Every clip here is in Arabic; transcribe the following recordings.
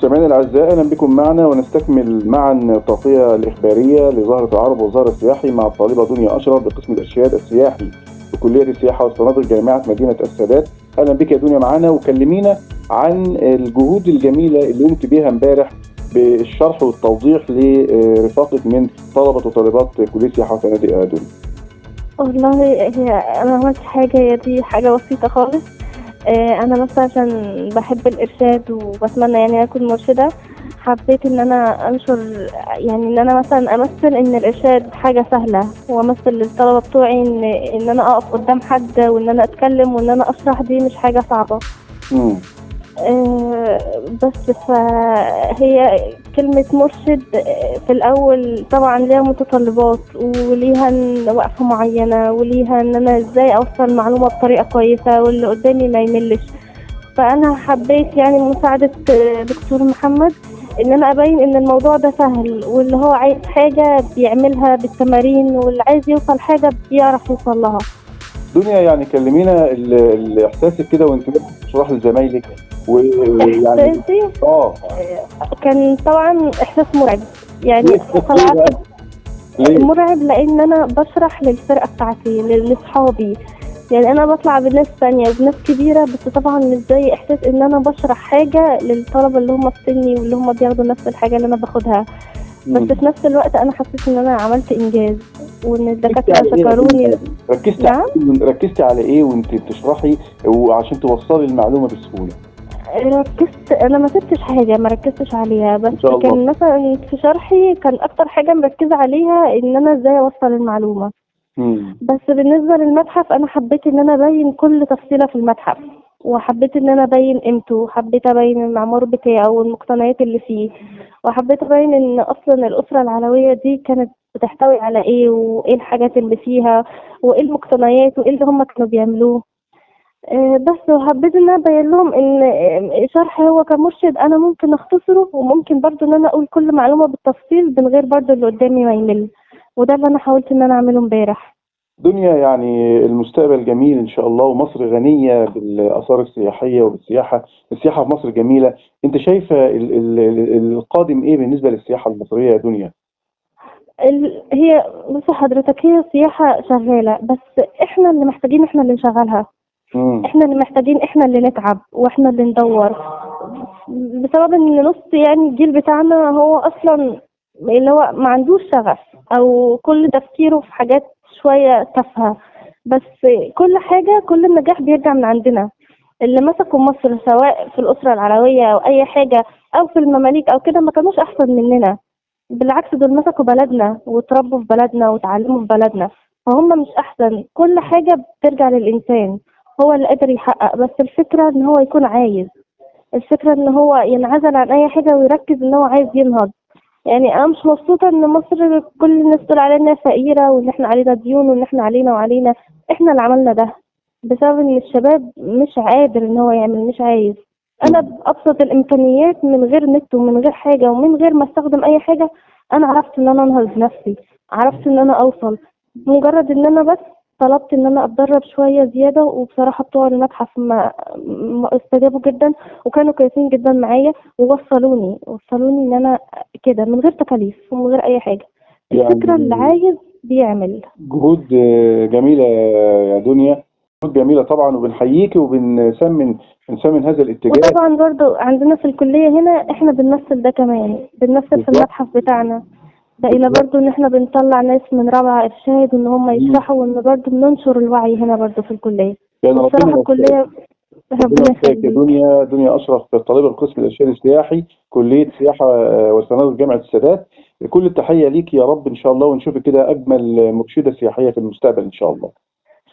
مستمعينا الأعزاء، أهلا بكم معنا ونستكمل معا التغطية الإخبارية لظاهرة العرب والظاهر السياحي مع الطالبة دنيا أشرف بقسم الإرشاد السياحي بكلية السياحة والفنادق جامعة مدينة السادات. أهلا بك يا دنيا معنا، وكلمينا عن الجهود الجميلة اللي قمت بيها امبارح بالشرح والتوضيح لرفاقة من طلبة وطالبات كلية السياحة والفنادق يا دنيا. والله هي انا عملت حاجه، هي دي حاجه بسيطه خالص. انا بس عشان بحب الارشاد وبتمنى يعني اكون مرشده، حبيت ان انا انشر، يعني ان انا مثلا امثل ان الارشاد حاجه سهله، وامثل للطلبه بتوعي ان انا اقف قدام حد وان انا اتكلم وان انا اشرح، دي مش حاجه صعبه. بس فهي كلمة مرشد في الأول طبعا ليها متطلبات وليها وقفة معينة وليها إن أنا إزاي أوصل معلومة بطريقة كويسة واللي قدامي ما يملش. فأنا حبيت يعني مساعدة دكتور محمد إن أنا أبين إن الموضوع ده سهل، واللي هو عايز حاجة بيعملها بالتمارين، واللي عايز يوصل حاجة بيعرف يوصل لها. دنيا، يعني كلمينا احساسك كده وانت بتشرح لزمايلك ويعني إحساسي كان طبعا إحساس مرعب، يعني طلعت مرعب لان انا بشرح للفرقه بتاعتي لاصحابي، يعني انا بطلع بناس ثانيه وبناس كبيره، بس طبعا مش زي احساس ان انا بشرح حاجه للطلبه اللي هم في سني واللي هم بياخدوا نفس الحاجه اللي انا باخدها. بس في نفس الوقت انا حسيت ان انا عملت انجاز وان الدكاتره شكروني. ركزتي على ايه وانت بتشرحي وعشان توصلي المعلومه بسهوله؟ انا ما سبتش حاجه ما ركزتش عليها، بس كان مثلا في شرحي كان اكتر حاجه مركزه عليها ان انا ازاي اوصل المعلومه. بس بالنسبه للمتحف انا حبيت ان انا ابين كل تفصيله في المتحف، وحبيت ان انا ابين قيمته، وحبيت ابين المعمار بتاعه والمقتنيات اللي فيه، وحبيت ابين ان اصلا الاسره العلويه دي كانت بتحتوي على ايه، وايه الحاجات اللي فيها، وايه المقتنيات، وايه اللي هم كانوا بيعملوه. بس وحبيت ان انا ابين لهم ان شرحي هو كمرشد انا ممكن اختصره، وممكن برضو ان انا اقول كل معلومه بالتفصيل من غير برضو اللي قدامي ما يمل، وده اللي انا حاولت ان انا اعمله امبارح. دنيا، يعني المستقبل جميل ان شاء الله، ومصر غنيه بالاثار السياحيه وبالسياحه. السياحه في مصر جميله. انت شايفه القادم ايه بالنسبه للسياحه المصريه يا دنيا؟ هي بص حضرتك، هي السياحه شغاله، بس احنا اللي محتاجين احنا اللي نشغلها. احنا اللي محتاجين احنا اللي نتعب واحنا اللي ندور، بسبب ان نص يعني الجيل بتاعنا هو اصلا اللي هو ما عندوش شغف، او كل تفكيره في حاجات شوية تافهة. بس كل النجاح بيرجع من عندنا. اللي مسكوا مصر سواء في الأسرة العلوية أو أي حاجة أو في المماليك أو كده ما كانوش أحسن مننا، بالعكس دول مسكوا بلدنا وتربوا في بلدنا وتعلموا في بلدنا، فهم مش أحسن. كل حاجة بترجع للإنسان، هو اللي قادر يحقق، بس الفكرة إن هو يكون عايز، الفكرة إن هو ينعزل عن أي حاجة ويركز إن هو عايز ينهض. يعني أنا مش مبسوطة إن مصر كل الناس تقول علينا فقيرة وإن إحنا علينا ديون وإن إحنا علينا وعلينا. إحنا اللي عملنا ده بسبب إن الشباب مش قادر إن هو يعمل، مش عايز. أنا بأبسط الإمكانيات من غير نت ومن غير حاجة ومن غير ما أستخدم أي حاجة، أنا عرفت إن أنا أنهض بنفسي، عرفت إن أنا أوصل، مجرد إن أنا بس طلبت ان انا اتدرب شويه زياده. وبصراحه بتوع المتحف ما استجابوا جدا وكانوا كويسين جدا معايا، ووصلوني ان انا كده من غير تكاليف ومن غير اي حاجه. الفكره يعني اللي عايز بيعمل. جهود جميله يا دنيا، جهود جميله طبعا، وبنحييكي وبنسمن هذا الاتجاه. وطبعا برضو عندنا في الكليه هنا احنا بنمثل ده كمان، بنمثل في المتحف بتاعنا. بقينا برضو ان احنا بنطلع ناس من رابعه ارشاد وان هم يشرحوا، وان برضو بننشر الوعي هنا برضو في الكليه. يعني بصراحه الكليه ربنا يخليك. دنيا اشرف، طالبه القسم الارشاد السياحي كليه السياحه والفنادق جامعه السادات. كل التحيه ليك يا رب ان شاء الله، ونشوفك كده اجمل مرشده سياحيه في المستقبل ان شاء الله.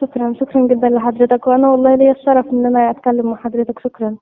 شكرا جدا لحضرتك، وانا والله ليا الشرف ان انا اتكلم مع حضرتك. شكرا.